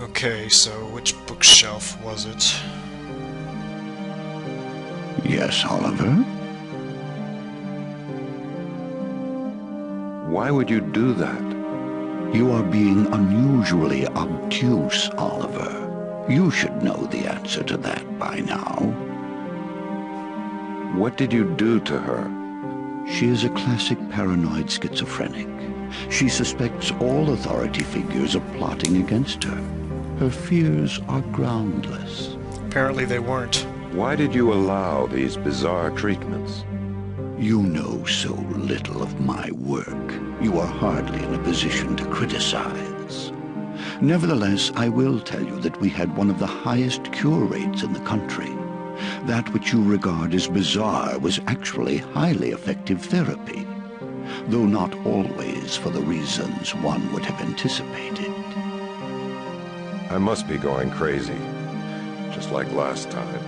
Okay, so which bookshelf was it? Yes, Oliver? Why would you do that? You are being unusually obtuse, Oliver. You should know the answer to that by now. What did you do to her? She is a classic paranoid schizophrenic. She suspects all authority figures of plotting against her. Her fears are groundless. Apparently they weren't. Why did you allow these bizarre treatments? You know so little of my work. You are hardly in a position to criticize. Nevertheless, I will tell you that we had one of the highest cure rates in the country. That which you regard as bizarre was actually highly effective therapy, though not always for the reasons one would have anticipated. I must be going crazy, just like last time.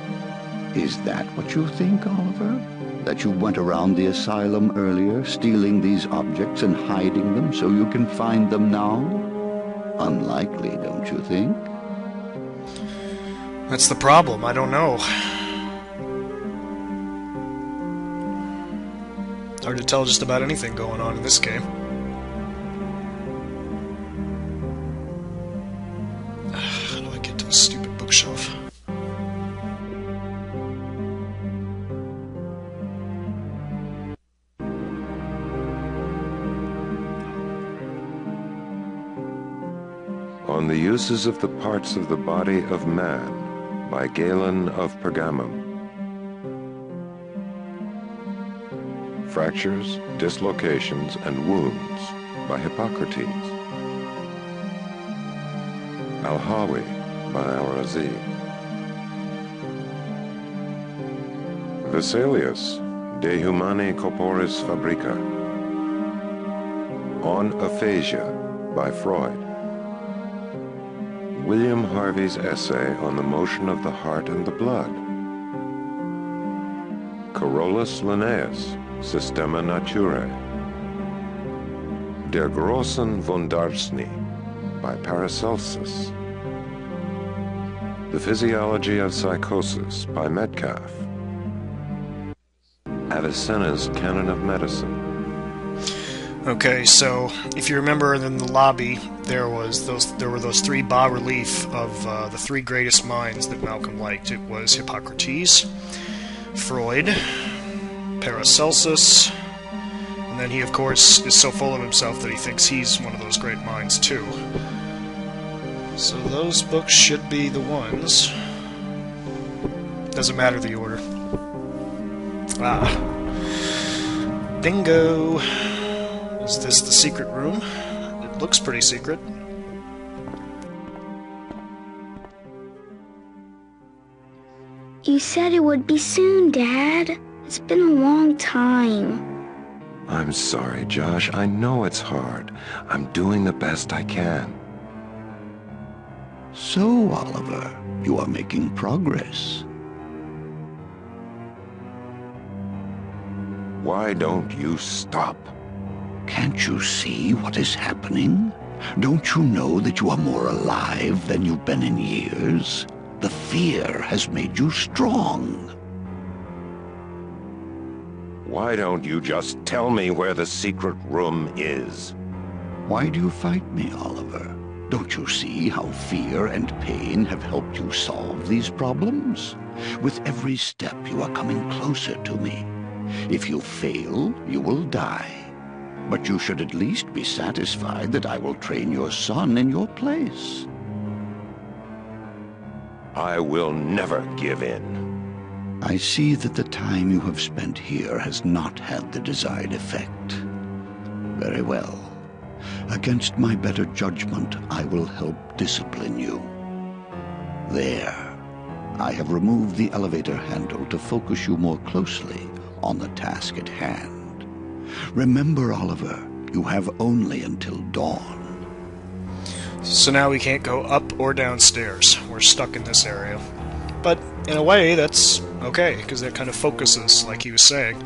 Is that what you think, Oliver? That you went around the asylum earlier, stealing these objects and hiding them so you can find them now? Unlikely, don't you think? That's the problem, I don't know. Hard to tell just about anything going on in this game. How do I get to the stupid bookshelf? On the Uses of the Parts of the Body of Man by Galen of Pergamum. Fractures, Dislocations, and Wounds by Hippocrates. Al-Hawi by Al-Razi. Vesalius, De Humani Corporis Fabrica. On Aphasia by Freud. William Harvey's essay on the motion of the heart and the blood. Carolus Linnaeus, Systema Naturae. Der großen Wundarzney by Paracelsus. The Physiology of Psychosis by Metcalfe. Avicenna's Canon of Medicine. Okay, so if you remember in the lobby, there were those three bas-reliefs of the three greatest minds that Malcolm liked. It was Hippocrates, Freud, Paracelsus, and then he, of course, is so full of himself that he thinks he's one of those great minds, too. So those books should be the ones. Doesn't matter the order. Ah. Bingo! Is this the secret room? It looks pretty secret. You said it would be soon, Dad. It's been a long time. I'm sorry, Josh. I know it's hard. I'm doing the best I can. So, Oliver, you are making progress. Why don't you stop? Can't you see what is happening? Don't you know that you are more alive than you've been in years? The fear has made you strong. Why don't you just tell me where the secret room is? Why do you fight me, Oliver? Don't you see how fear and pain have helped you solve these problems? With every step, you are coming closer to me. If you fail, you will die. But you should at least be satisfied that I will train your son in your place. I will never give in. I see that the time you have spent here has not had the desired effect. Very well. Against my better judgment, I will help discipline you. There. I have removed the elevator handle to focus you more closely on the task at hand. Remember, Oliver, you have only until dawn. So now we can't go up or downstairs. We're stuck in this area. But in a way, that's okay, because that kind of focuses, like he was saying.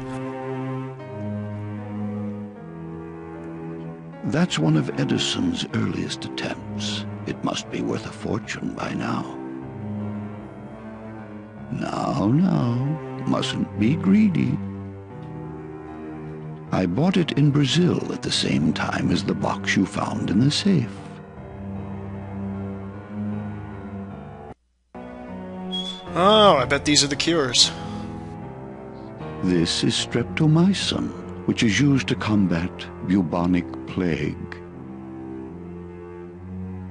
That's one of Edison's earliest attempts. It must be worth a fortune by now. Now, mustn't be greedy. I bought it in Brazil at the same time as the box you found in the safe. Oh, I bet these are the cures. This is streptomycin, which is used to combat bubonic plague.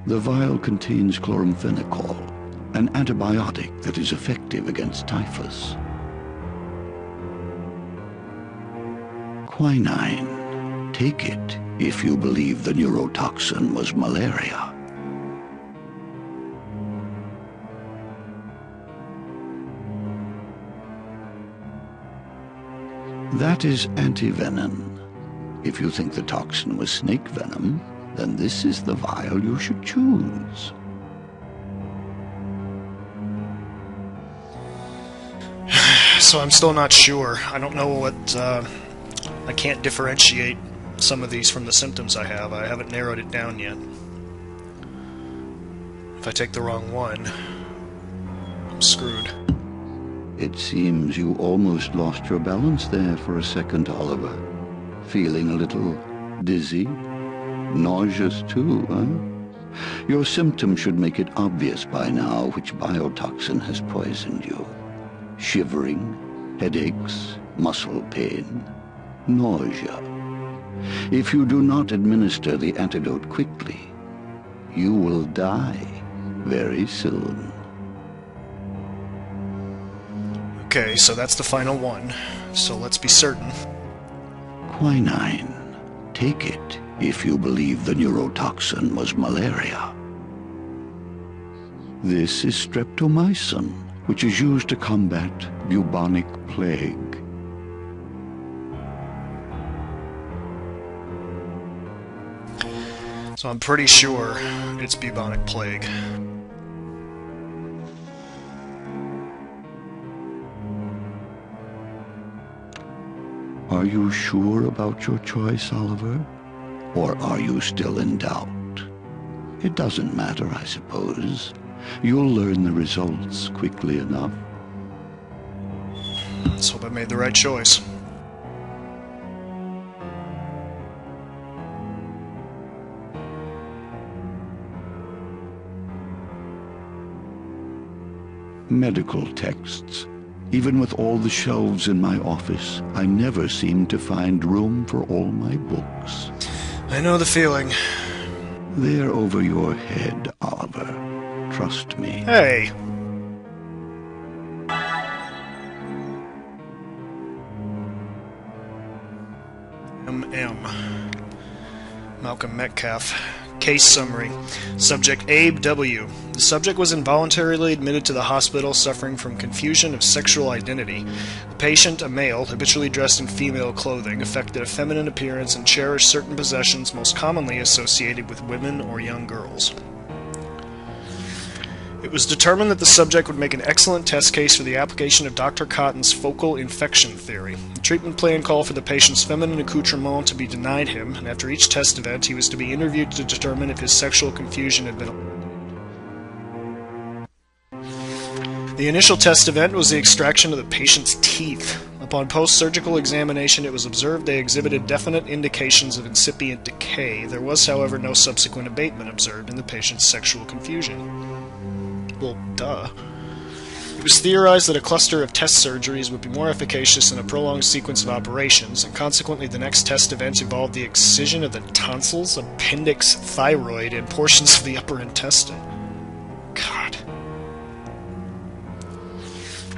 The vial contains chloramphenicol, an antibiotic that is effective against typhus. Quinine. Take it if you believe the neurotoxin was malaria. That is antivenin. If you think the toxin was snake venom, then this is the vial you should choose. So I'm still not sure. I don't know what... I can't differentiate some of these from the symptoms I have. I haven't narrowed it down yet. If I take the wrong one, I'm screwed. It seems you almost lost your balance there for a second, Oliver. Feeling a little dizzy? Nauseous too, huh? Your symptoms should make it obvious by now which biotoxin has poisoned you. Shivering, headaches, muscle pain, nausea. If you do not administer the antidote quickly, you will die very soon. Okay, so that's the final one. So let's be certain. Quinine. Take it if you believe the neurotoxin was malaria. This is streptomycin, which is used to combat bubonic plague. So I'm pretty sure it's bubonic plague. Are you sure about your choice, Oliver? Or are you still in doubt? It doesn't matter, I suppose. You'll learn the results quickly enough. Let's hope I made the right choice. Medical texts. Even with all the shelves in my office, I never seem to find room for all my books. I know the feeling. They're over your head, Oliver. Trust me. Hey! M.M. Malcolm Metcalf. Case summary. Subject Abe W. The subject was involuntarily admitted to the hospital suffering from confusion of sexual identity. The patient, a male, habitually dressed in female clothing, affected a feminine appearance and cherished certain possessions most commonly associated with women or young girls. It was determined that the subject would make an excellent test case for the application of Dr. Cotton's focal infection theory. The treatment plan called for the patient's feminine accoutrement to be denied him, and after each test event he was to be interviewed to determine if his sexual confusion had been... The initial test event was the extraction of the patient's teeth. Upon post-surgical examination, it was observed they exhibited definite indications of incipient decay. There was, however, no subsequent abatement observed in the patient's sexual confusion. Well, duh. It was theorized that a cluster of test surgeries would be more efficacious than a prolonged sequence of operations, and consequently the next test event involved the excision of the tonsils, appendix, thyroid, and portions of the upper intestine. God.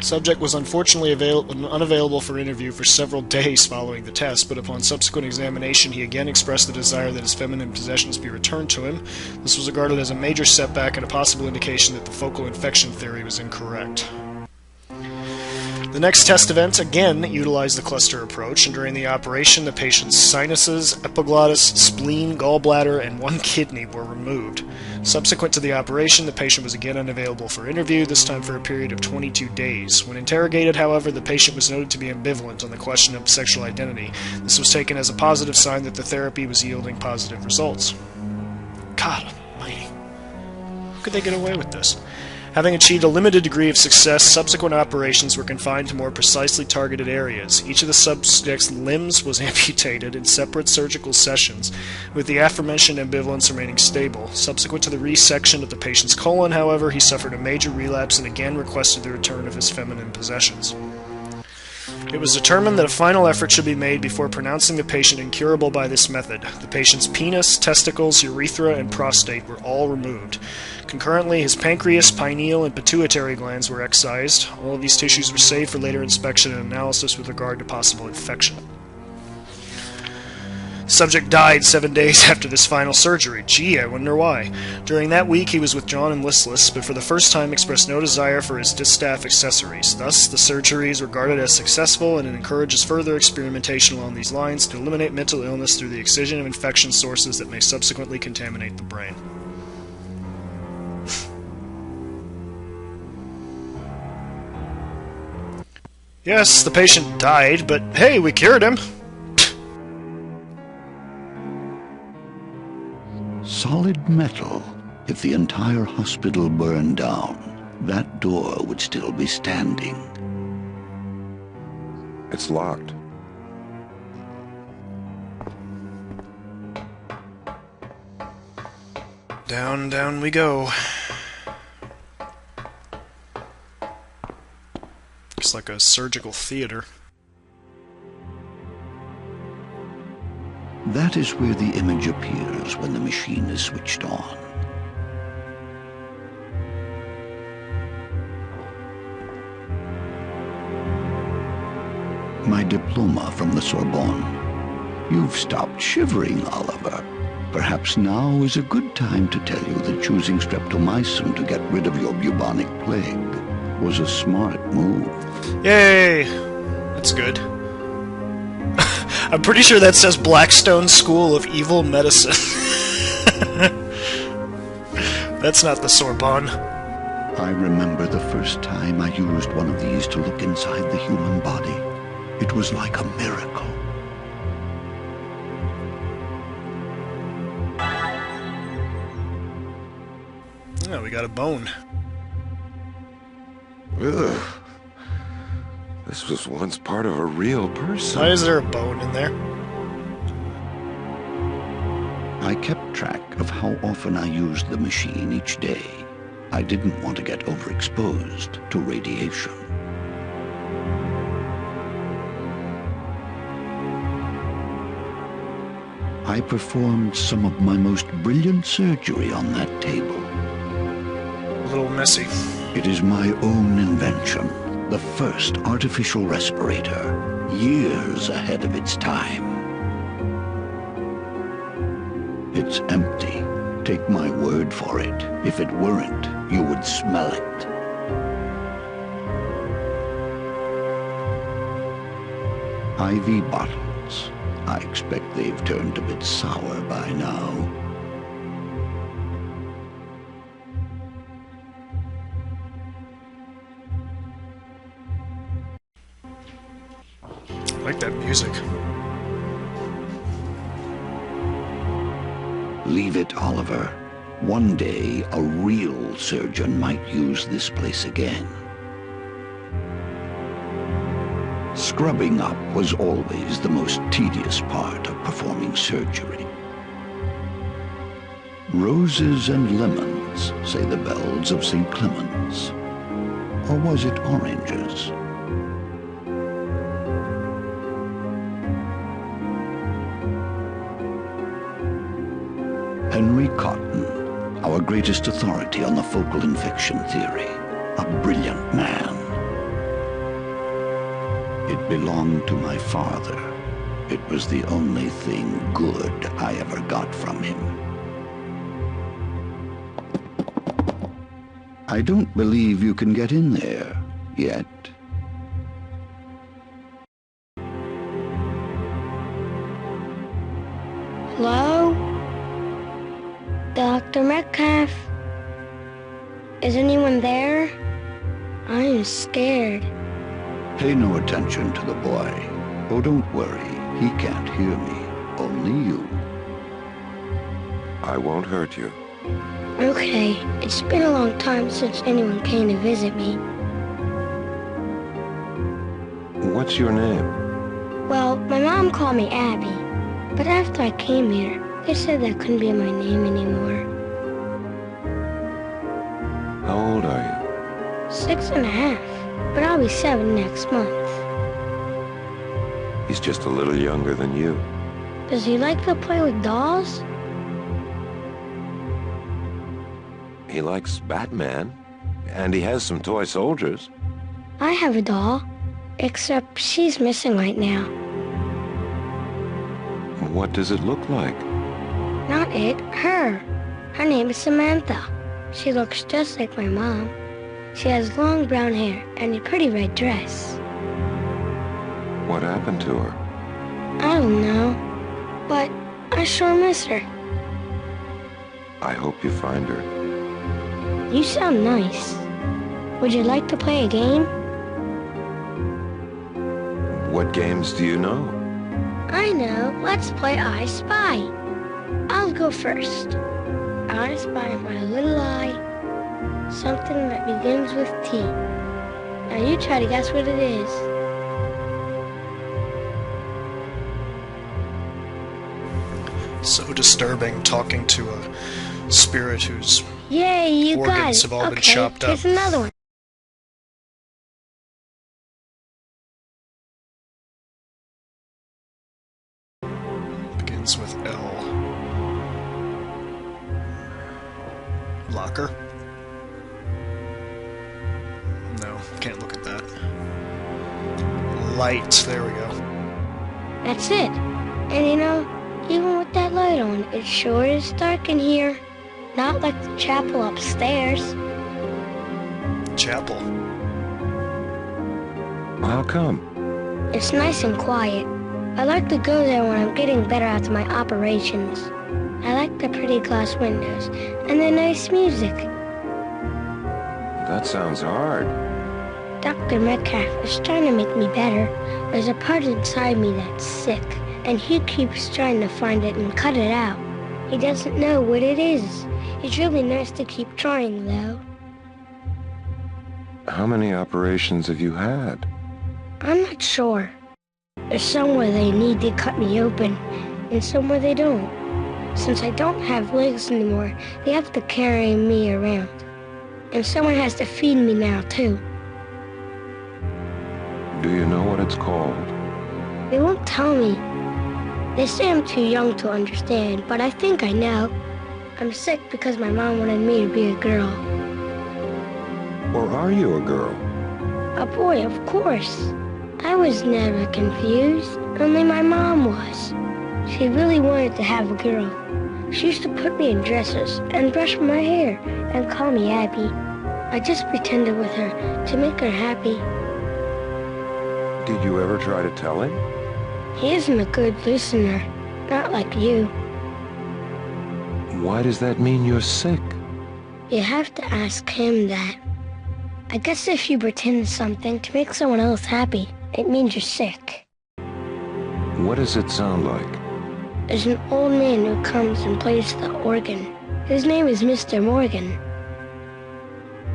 Subject was unfortunately unavailable for interview for several days following the test, but upon subsequent examination he again expressed the desire that his feminine possessions be returned to him. This was regarded as a major setback and a possible indication that the focal infection theory was incorrect. The next test event again utilized the cluster approach, and during the operation the patient's sinuses, epiglottis, spleen, gallbladder, and one kidney were removed. Subsequent to the operation, the patient was again unavailable for interview, this time for a period of 22 days. When interrogated, however, the patient was noted to be ambivalent on the question of sexual identity. This was taken as a positive sign that the therapy was yielding positive results. God almighty. How could they get away with this? Having achieved a limited degree of success, subsequent operations were confined to more precisely targeted areas. Each of the subject's limbs was amputated in separate surgical sessions, with the aforementioned ambivalence remaining stable. Subsequent to the resection of the patient's colon, however, he suffered a major relapse and again requested the return of his feminine possessions. It was determined that a final effort should be made before pronouncing the patient incurable by this method. The patient's penis, testicles, urethra, and prostate were all removed. Concurrently, his pancreas, pineal, and pituitary glands were excised. All of these tissues were saved for later inspection and analysis with regard to possible infection. The subject died 7 days after this final surgery. Gee, I wonder why. During that week he was withdrawn and listless, but for the first time expressed no desire for his distaff accessories. Thus, the surgery is regarded as successful, and it encourages further experimentation along these lines to eliminate mental illness through the excision of infection sources that may subsequently contaminate the brain. Yes, the patient died, but hey, we cured him! Solid metal. If the entire hospital burned down, that door would still be standing. It's locked. Down, down we go. Looks like a surgical theater. That is where the image appears when the machine is switched on. My diploma from the Sorbonne. You've stopped shivering, Oliver. Perhaps now is a good time to tell you that choosing streptomycin to get rid of your bubonic plague was a smart move. Yay! That's good. I'm pretty sure that says Blackstone School of Evil Medicine. That's not the Sorbonne. I remember the first time I used one of these to look inside the human body. It was like a miracle. Oh, we got a bone. Ugh. This was once part of a real person. Why is there a bone in there? I kept track of how often I used the machine each day. I didn't want to get overexposed to radiation. I performed some of my most brilliant surgery on that table. A little messy. It is my own invention, the first artificial respirator, years ahead of its time. It's empty. Take my word for it. If it weren't, you would smell it. IV bottles. I expect they've turned a bit sour by now. I like that music. Leave it, Oliver. One day, a real surgeon might use this place again. Scrubbing up was always the most tedious part of performing surgery. Roses and lemons, say the bells of St. Clement's. Or was it oranges? Henry Cotton, our greatest authority on the focal infection theory, a brilliant man. It belonged to my father. It was the only thing good I ever got from him. I don't believe you can get in there yet. Hello? Dr. Metcalf? Is anyone there? I am scared. Pay no attention to the boy. Oh, don't worry. He can't hear me. Only you. I won't hurt you. Okay, it's been a long time since anyone came to visit me. What's your name? Well, my mom called me Abby, but after I came here, they said that couldn't be my name anymore. How old are you? 6.5, but I'll be 7 next month. He's just a little younger than you. Does he like to play with dolls? He likes Batman, and he has some toy soldiers. I have a doll, except she's missing right now. What does it look like? Not it, her. Her name is Samantha. She looks just like my mom. She has long brown hair and a pretty red dress. What happened to her? I don't know, but I sure miss her. I hope you find her. You sound nice. Would you like to play a game? What games do you know? I know. Let's play I Spy. I'll go first. I spy my little eye, something that begins with T. Now you try to guess what it is. So disturbing, talking to a spirit whose Yay, you got organs it. have all been Okay, chopped up. here's another one. Begins with L. Locker? No, can't look at that. Light, there we go. That's it. And you know, even with that light on, it sure is dark in here. Not like the chapel upstairs. Chapel. How come? It's nice and quiet. I like to go there when I'm getting better at my operations. I like the pretty glass windows and the nice music. That sounds hard. Dr. Metcalf is trying to make me better. There's a part inside me that's sick, and he keeps trying to find it and cut it out. He doesn't know what it is. It's really nice to keep trying, though. How many operations have you had? I'm not sure. There's some where they need to cut me open, and some where they don't. Since I don't have legs anymore, they have to carry me around. And someone has to feed me now, too. Do you know what it's called? They won't tell me. They say I'm too young to understand, but I think I know. I'm sick because my mom wanted me to be a girl. Or are you a girl? A boy, of course. I was never confused, only my mom was. She really wanted to have a girl. She used to put me in dresses and brush my hair and call me Abby. I just pretended with her to make her happy. Did you ever try to tell him? He isn't a good listener, not like you. Why does that mean you're sick? You have to ask him that. I guess if you pretend something to make someone else happy, it means you're sick. What does it sound like? There's an old man who comes and plays the organ. His name is Mr. Morgan.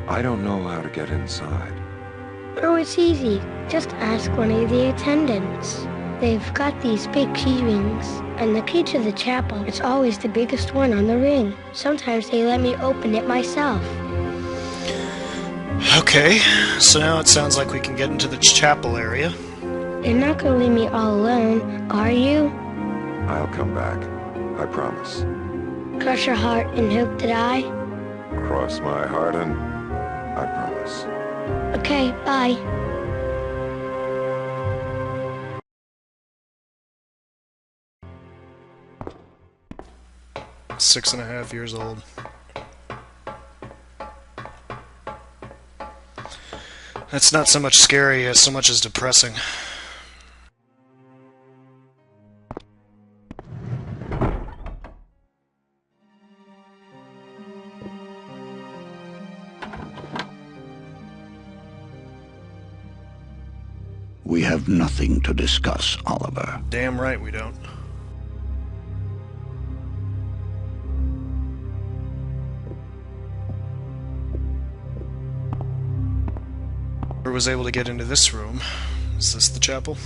I don't know how to get inside. Oh, it's easy. Just ask one of the attendants. They've got these big key rings, and the key to the chapel is always the biggest one on the ring. Sometimes they let me open it myself. Okay, so now it sounds like we can get into the chapel area. You're not gonna leave me all alone, are you? I'll come back. I promise. Cross your heart and hope to die? Cross my heart and I promise. Okay, bye. Six and a half years old. That's not so much scary as so much as depressing. We have nothing to discuss, Oliver. Damn right we don't. Or was able to get into this room. Is this the chapel?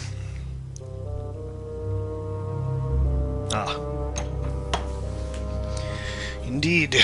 Ah. Indeed.